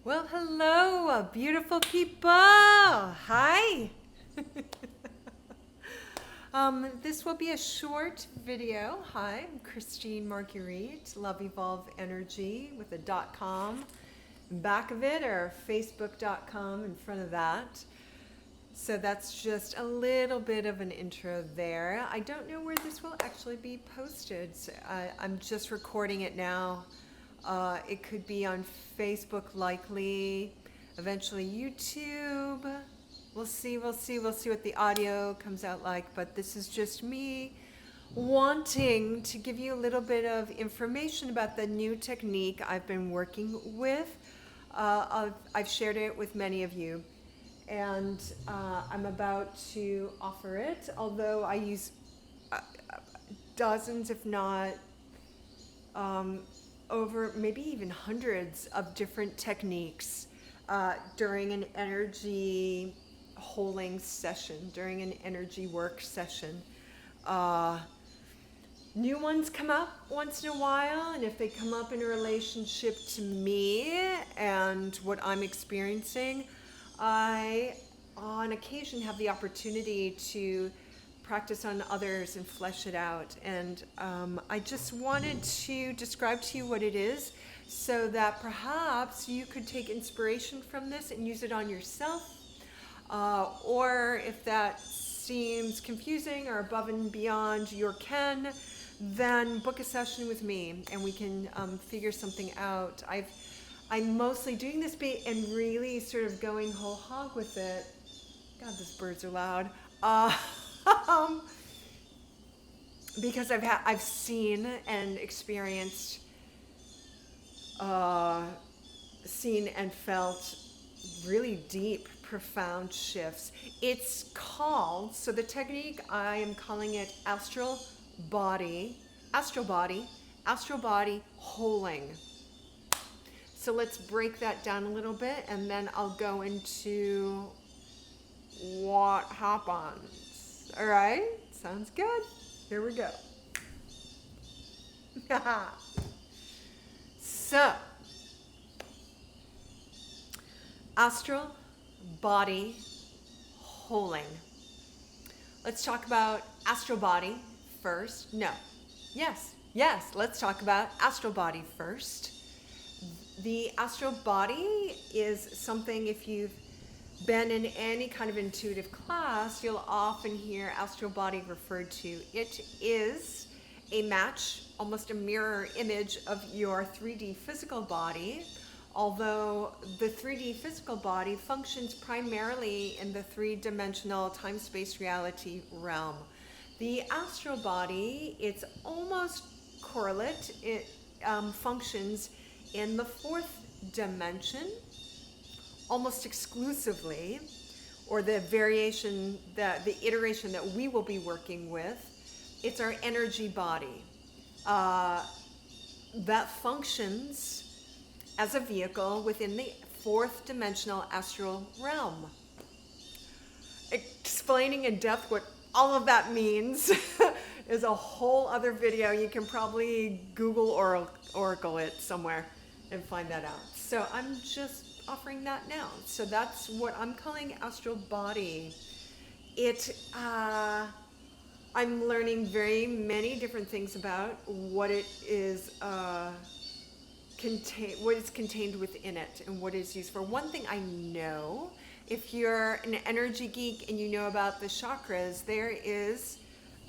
Well, hello, beautiful people. Hi. This will be a short video. Hi, I'm Christine Marguerite, Love Evolve Energy with a .com in back of it, or facebook.com in front of that. So that's just a little bit of an intro there. I don't know where this will actually be posted. So I'm just recording it now. It could be on Facebook likely, eventually YouTube. We'll see what the audio comes out like, but this is just me wanting to give you a little bit of information about the new technique I've been working with. I've shared it with many of you, and I'm about to offer it, although I use dozens, if not over maybe even hundreds of different techniques during an energy holding session, during an energy work session. New ones come up once in a while, and if they come up in a relationship to me and what I'm experiencing, I on occasion have the opportunity to practice on others and flesh it out. And I just wanted to describe to you what it is so that perhaps you could take inspiration from this and use it on yourself. Or if that seems confusing or above and beyond your ken, then book a session with me and we can figure something out. I'm mostly doing this and really sort of going whole hog with it. God, those birds are loud. Because I've seen and experienced, seen and felt really deep, profound shifts. It's called, so the technique, I am calling it Astral Body Wholing. So let's break that down a little bit, and then I'll go into what happens. All right, sounds good. Here we go. So, Astral Body Wholing. Let's talk about astral body first. No. Yes, let's talk about astral body first. The astral body is something, if you've been in any kind of intuitive class, you'll often hear astral body referred to. It is a match, almost a mirror image of your 3D physical body, although the 3D physical body functions primarily in the three-dimensional time-space reality realm. The astral body, it's almost correlate. It functions in the fourth dimension, almost exclusively, or the variation, the iteration that we will be working with. It's our energy body that functions as a vehicle within the fourth dimensional astral realm. Explaining in depth what all of that means is a whole other video. You can probably Google or Oracle it somewhere and find that out. So I'm just offering that now. So that's what I'm calling astral body. I'm learning very many different things about what it is what is contained within it and what it's used for. One thing I know, if you're an energy geek and you know about the chakras, there is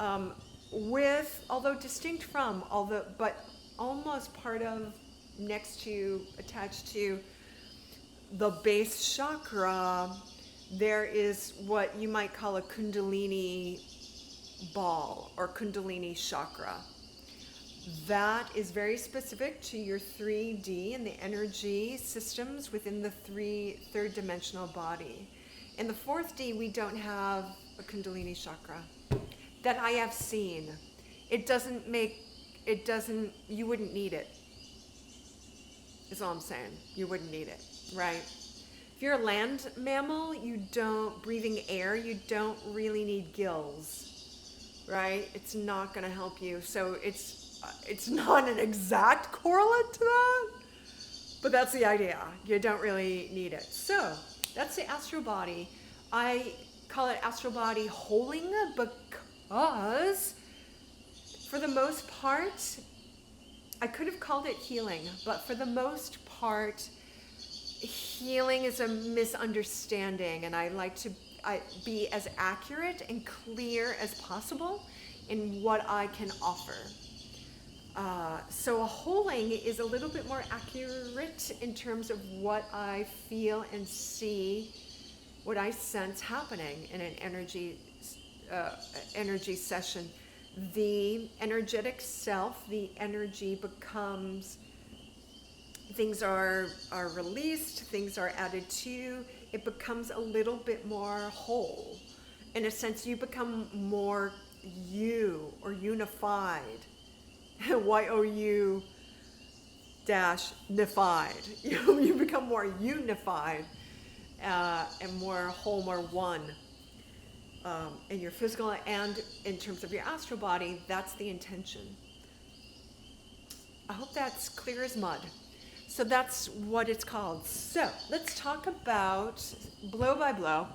although distinct from, but almost part of, next to, attached to the base chakra, there is what you might call a kundalini ball or kundalini chakra. That is very specific to your 3D and the energy systems within the third dimensional body. In the 4D, we don't have a kundalini chakra that I have seen. You wouldn't need it, is all I'm saying. You wouldn't need it, right? If you're a land mammal, breathing air, you don't really need gills, right? It's not going to help you. So it's not an exact correlate to that, But that's the idea. You don't really need it. So that's the astral body. I call it astral body holing because for the most part, I could have called it healing, but for the most part, healing is a misunderstanding, and I like to be as accurate and clear as possible in what I can offer. So a holing is a little bit more accurate in terms of what I feel and see, what I sense happening in an energy session. The energetic self, the energy becomes, things are released, things are added to, it becomes a little bit more whole. In a sense, you become more you or unified. Y-O-U dash nified. You become more unified and more whole, more one. In your physical and in terms of your astral body, that's the intention. I hope that's clear as mud. So that's what it's called. So let's talk about blow by blow.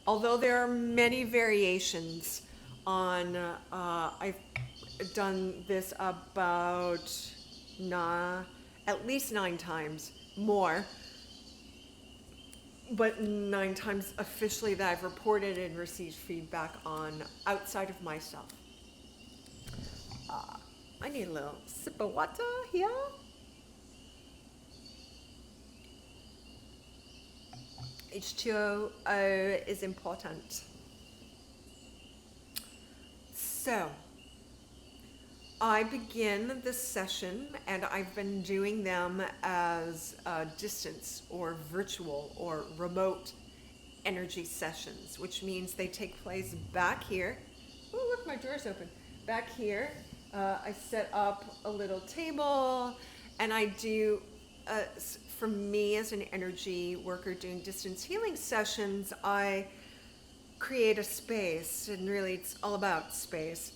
Although there are many variations on, I've done this about at least 9 times, more, but 9 times officially that I've reported and received feedback on outside of myself. I need a little sip of water here. H2O is important. So, I begin this session, and I've been doing them as distance or virtual or remote energy sessions, which means they take place back here. Oh, look, my door's open. Back here, I set up a little table, and I do, for me as an energy worker doing distance healing sessions, I create a space, and really it's all about space.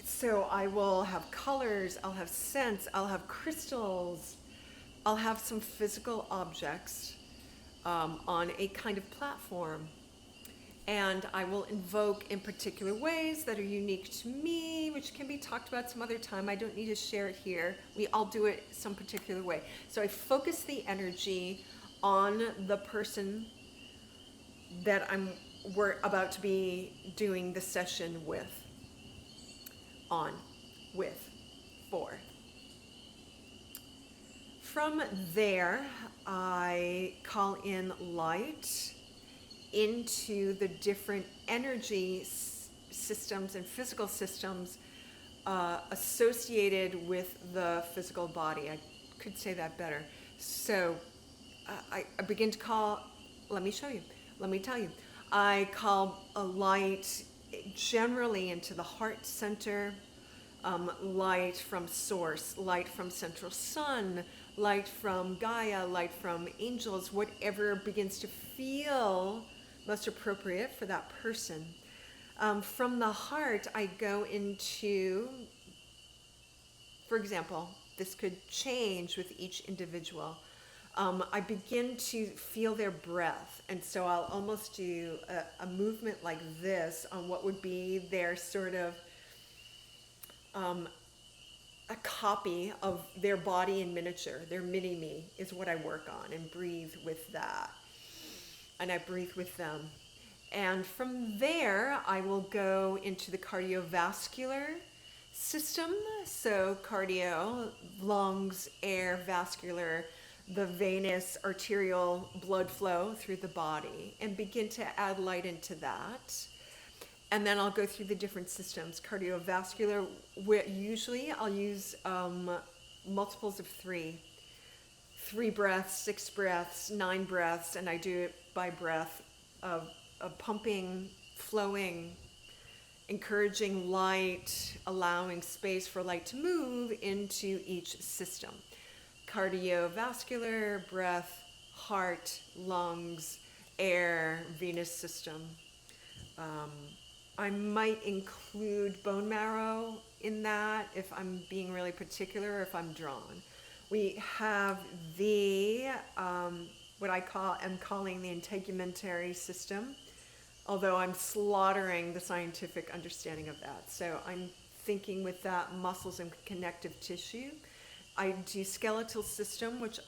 So I will have colors, I'll have scents, I'll have crystals, I'll have some physical objects on a kind of platform. And I will invoke in particular ways that are unique to me, which can be talked about some other time. I don't need to share it here. We all do it some particular way. So I focus the energy on the person that we're about to be doing the session with. For. From there, I call in light into the different energy systems and physical systems associated with the physical body. I could say that better. So I begin to call, let me show you, let me tell you. I call a light generally into the heart center, light from source, light from central sun, light from Gaia, light from angels, whatever begins to feel most appropriate for that person. From the heart, I go into, for example, this could change with each individual. I begin to feel their breath, and so I'll almost do a movement like this on what would be their sort of a copy of their body in miniature. Their mini-me is what I work on, and breathe with that. And I breathe with them. And from there, I will go into the cardiovascular system. So cardio, lungs, air, vascular, the venous, arterial blood flow through the body, and begin to add light into that. And then I'll go through the different systems. Cardiovascular, usually I'll use multiples of 3. 3 breaths, 6 breaths, 9 breaths, and I do it by breath of pumping, flowing, encouraging light, allowing space for light to move into each system. Cardiovascular, breath, heart, lungs, air, venous system. I might include bone marrow in that if I'm being really particular, if I'm drawn. We have the, what I'm calling the integumentary system, although I'm slaughtering the scientific understanding of that. So I'm thinking with that muscles and connective tissue. I do skeletal system, which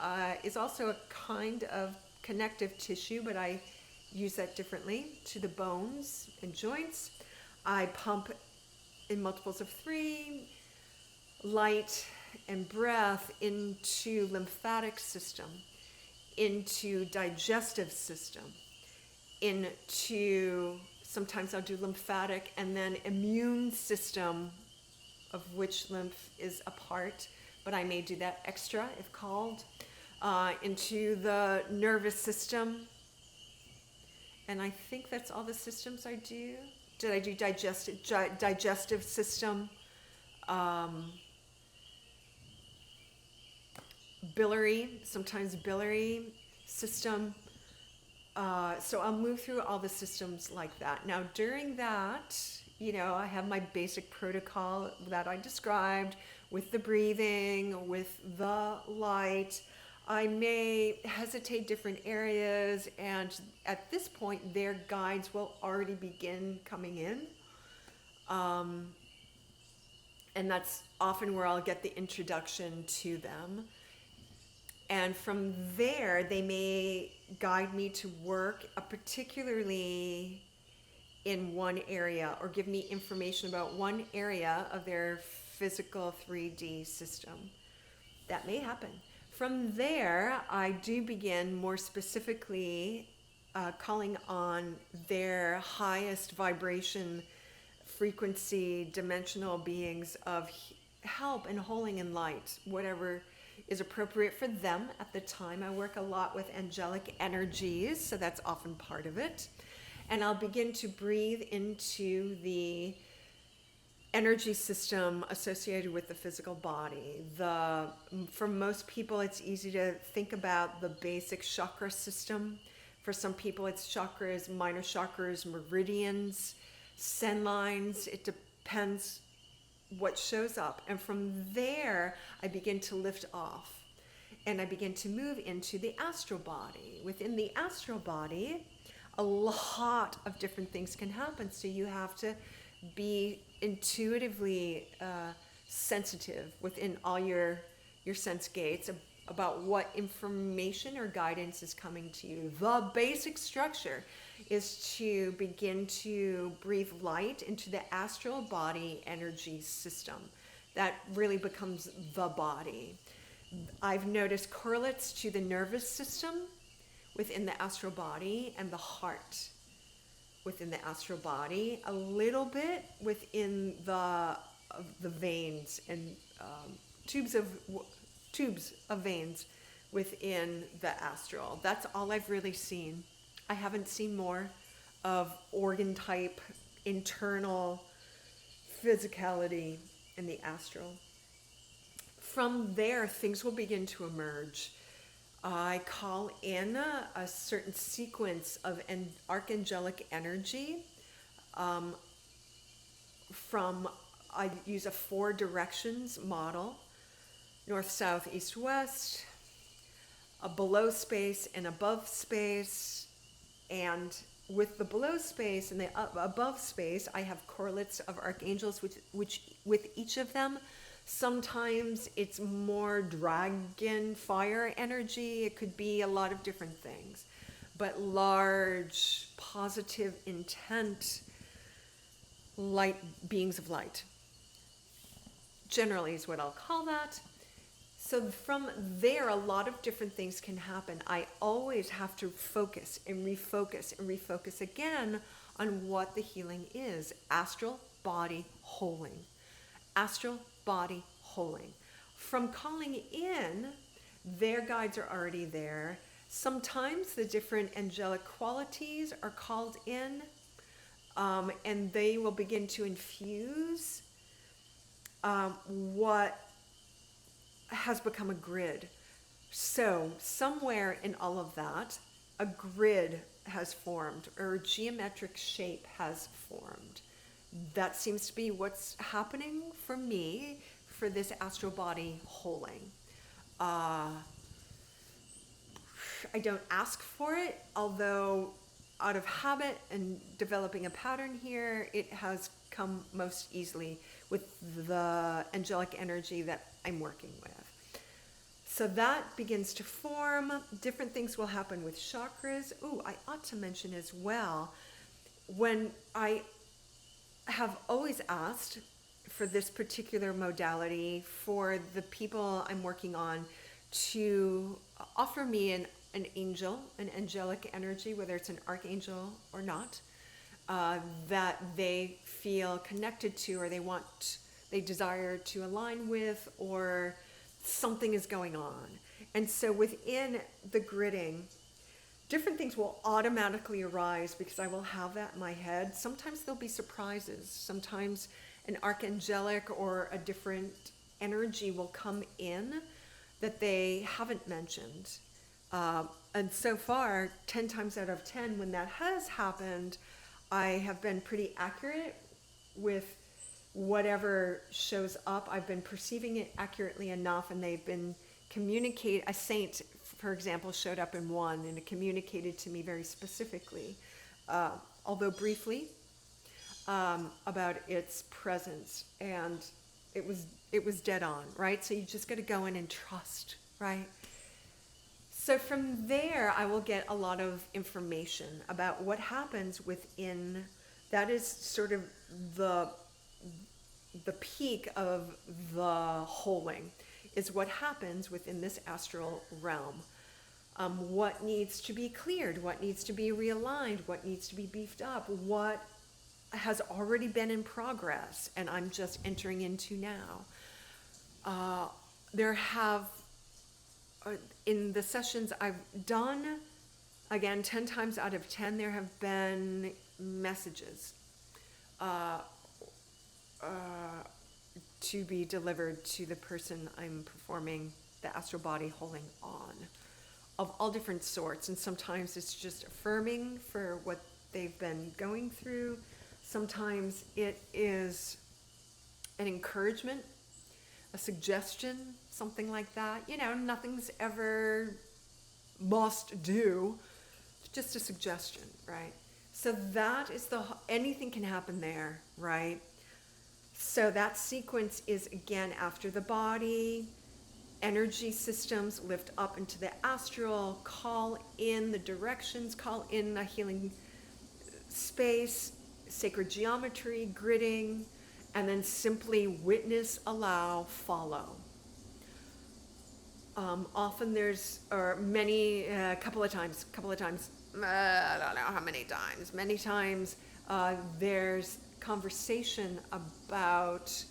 is also a kind of connective tissue, but I use that differently to the bones and joints. I pump in multiples of 3, light and breath into lymphatic system, into digestive system, into, sometimes I'll do lymphatic and then immune system, of which lymph is a part, but I may do that extra if called, into the nervous system. And I think that's all the systems I do. Did I do digestive system, biliary, sometimes biliary system. So I'll move through all the systems like that. Now during that, I have my basic protocol that I described with the breathing, with the light. I may hesitate different areas, and at this point their guides will already begin coming in. And that's often where I'll get the introduction to them. And from there, they may guide me to work, particularly in one area, or give me information about one area of their physical 3D system. That may happen. From there, I do begin more specifically calling on their highest vibration, frequency, dimensional beings of help and holding in light, whatever is appropriate for them at the time. I work a lot with angelic energies, so that's often part of it. And I'll begin to breathe into the energy system associated with the physical body. For most people, it's easy to think about the basic chakra system. For some people, it's chakras, minor chakras, meridians, sen lines. It depends what shows up. And from there, I begin to lift off. And I begin to move into the astral body. Within the astral body, a lot of different things can happen. So you have to be intuitively sensitive within all your sense gates about what information or guidance is coming to you. The basic structure is to begin to breathe light into the astral body energy system. That really becomes the body. I've noticed correlates to the nervous system within the astral body and the heart within the astral body, a little bit within the veins and tubes of veins within the astral. That's all I've really seen. I haven't seen more of organ type, internal physicality in the astral. From there, things will begin to emerge. I call in a certain sequence of archangelic energy. I use a 4 directions model: north, south, east, west, a below space and above space. And with the below space and the above space, I have correlates of archangels, which with each of them, sometimes it's more dragon fire energy. It could be a lot of different things, but large positive intent light beings of light generally is what I'll call that. So from there, a lot of different things can happen. I always have to focus and refocus again on what the healing is. Astral body wholing. Astral body wholing. From calling in, their guides are already there. Sometimes the different angelic qualities are called in, and they will begin to infuse what has become a grid. So somewhere in all of that, a grid has formed, or a geometric shape has formed. that seems to be what's happening for me for this astral body holing. I don't ask for it, although out of habit and developing a pattern here, it has come most easily with the angelic energy that I'm working with. So that begins to form. Different things will happen with chakras. Ooh, I ought to mention as well, when I have always asked for this particular modality for the people I'm working on to offer me an angel, an angelic energy, whether it's an archangel or not, that they feel connected to, or they desire to align with, or something is going on. And so within the gridding, different things will automatically arise because I will have that in my head. Sometimes there'll be surprises. Sometimes an archangelic or a different energy will come in that they haven't mentioned. And so far, 10 times out of 10, when that has happened, I have been pretty accurate with whatever shows up. I've been perceiving it accurately enough, and they've been a saint, for example, showed up in one, and it communicated to me very specifically, although briefly, about its presence, and it was dead on, right? So you just got to go in and trust, right? So from there, I will get a lot of information about what happens within. That is sort of the peak of the holing, is what happens within this astral realm. What needs to be cleared, what needs to be realigned, what needs to be beefed up, what has already been in progress and I'm just entering into now. There have, in the sessions I've done, again, 10 times out of 10, there have been messages to be delivered to the person I'm performing the astral body holding on, of all different sorts. And sometimes it's just affirming for what they've been going through. Sometimes it is an encouragement, a suggestion, something like that. You know, nothing's ever must do, it's just a suggestion, right? So that is anything can happen there, right? So that sequence is, again, after the body, energy systems lift up into the astral, call in the directions, call in a healing space, sacred geometry, gridding, and then simply witness, allow, follow. Often there's, or many, a couple of times, I don't know how many times, there's conversation about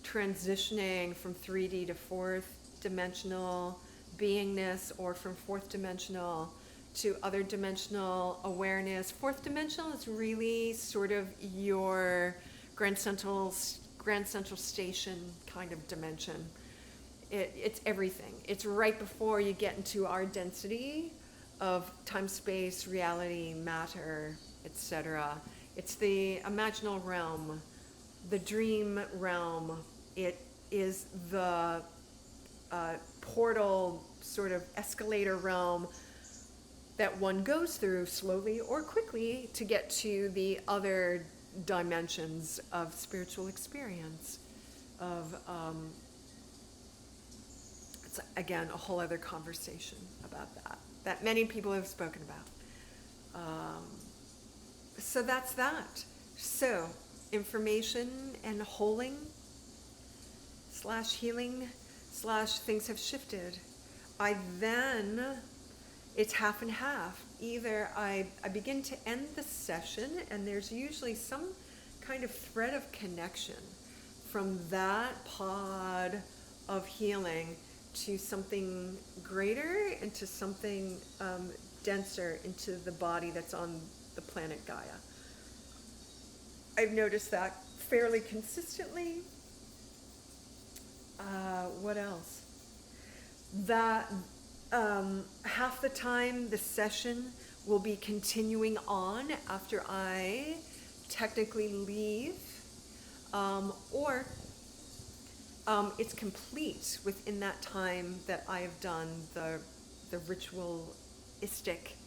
transitioning from 3D to fourth dimensional beingness, or from fourth dimensional to other dimensional awareness. Fourth dimensional is really sort of your Grand Central Station kind of dimension. It's everything. It's right before you get into our density of time, space, reality, matter, etc. It's the imaginal realm, the dream realm. It is the portal, sort of escalator realm that one goes through slowly or quickly to get to the other dimensions of spiritual experience, of it's again a whole other conversation about that many people have spoken about. So that's that. So information and holding / healing / things have shifted. It's half and half. Either I begin to end the session, and there's usually some kind of thread of connection from that pod of healing to something greater, and to something denser, into the body that's on the planet Gaia. I've noticed that fairly consistently. What else? That half the time the session will be continuing on after I technically leave or it's complete within that time that I have done the ritualistic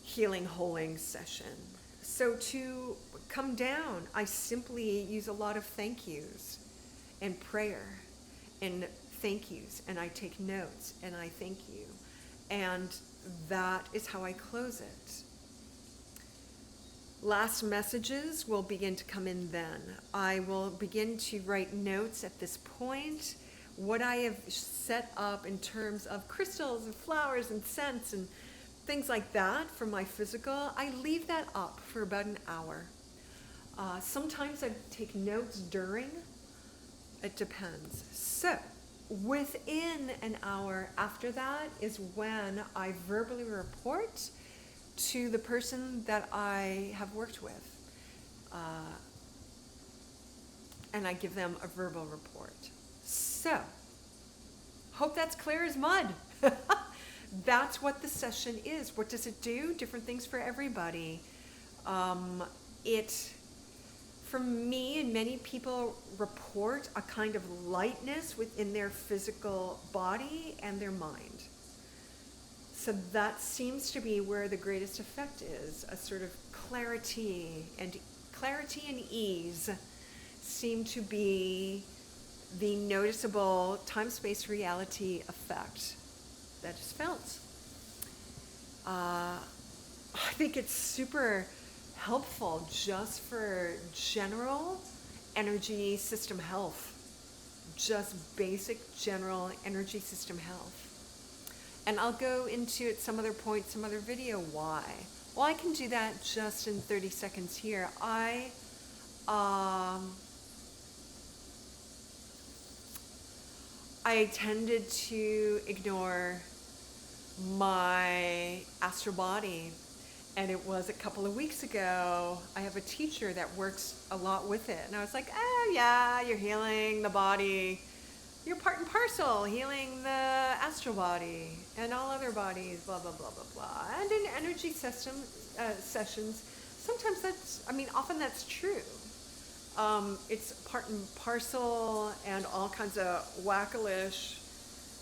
healing holing session. So to come down, I simply use a lot of thank yous and prayer and thank yous, and I take notes and I thank you. And that is how I close it. Last messages will begin to come in then. I will begin to write notes at this point. What I have set up in terms of crystals and flowers and scents and things like that for my physical, I leave that up for about an hour. Sometimes I take notes during. It depends. So within an hour after that is when I verbally report to the person that I have worked with. And I give them a verbal report. So, hope that's clear as mud. That's what the session is. What does it do? Different things for everybody. For me and many people report a kind of lightness within their physical body and their mind. So that seems to be where the greatest effect is. A sort of clarity and ease seem to be the noticeable time-space reality effect that is felt. I think it's super helpful just for general energy system health, just basic general energy system health. And I'll go into at some other point, some other video, why. Well, I can do that just in 30 seconds here. I tended to ignore my astral body. And it was a couple of weeks ago, I have a teacher that works a lot with it. And I was like, yeah, you're healing the body. You're part and parcel, healing the astral body and all other bodies, blah, blah, blah, blah, blah. And in energy sessions, sometimes often that's true. It's part and parcel, and all kinds of wackalish,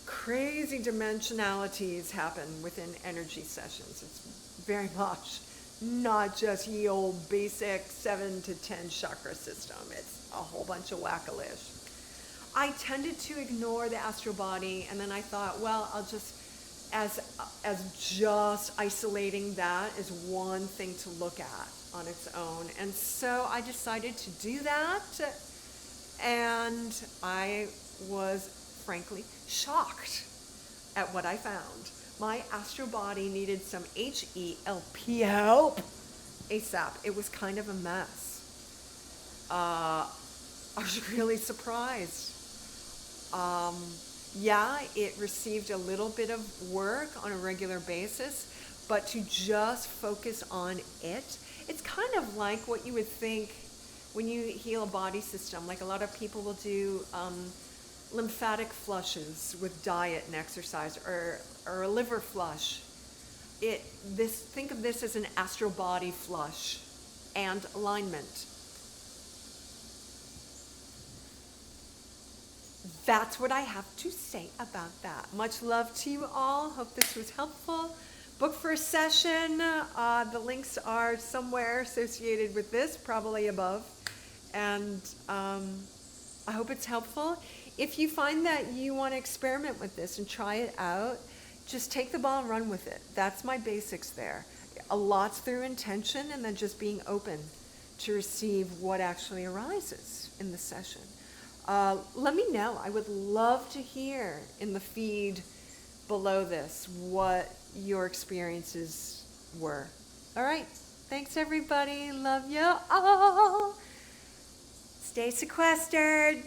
crazy dimensionalities happen within energy sessions. It's very much not just ye old basic 7 to 10 chakra system. It's a whole bunch of wackalish. I tended to ignore the astral body, and then I thought, well, I'll just, as just isolating that is one thing to look at on its own. And so I decided to do that, and I was frankly shocked at what I found. My astral body needed some HELP help ASAP. It was kind of a mess. I was really surprised. It received a little bit of work on a regular basis, but to just focus on it, it's kind of like what you would think when you heal a body system. Like a lot of people will do lymphatic flushes with diet and exercise, or a liver flush. Think of this as an astral body flush and alignment. That's what I have to say about that. Much love to you all. Hope this was helpful. Book for a session. The links are somewhere associated with this, probably above. And I hope it's helpful. If you find that you want to experiment with this and try it out, just take the ball and run with it. That's my basics there. A lot's through intention, and then just being open to receive what actually arises in the session. Let me know. I would love to hear in the feed below this what your experiences were. All right. Thanks, everybody. Love you all. Stay sequestered.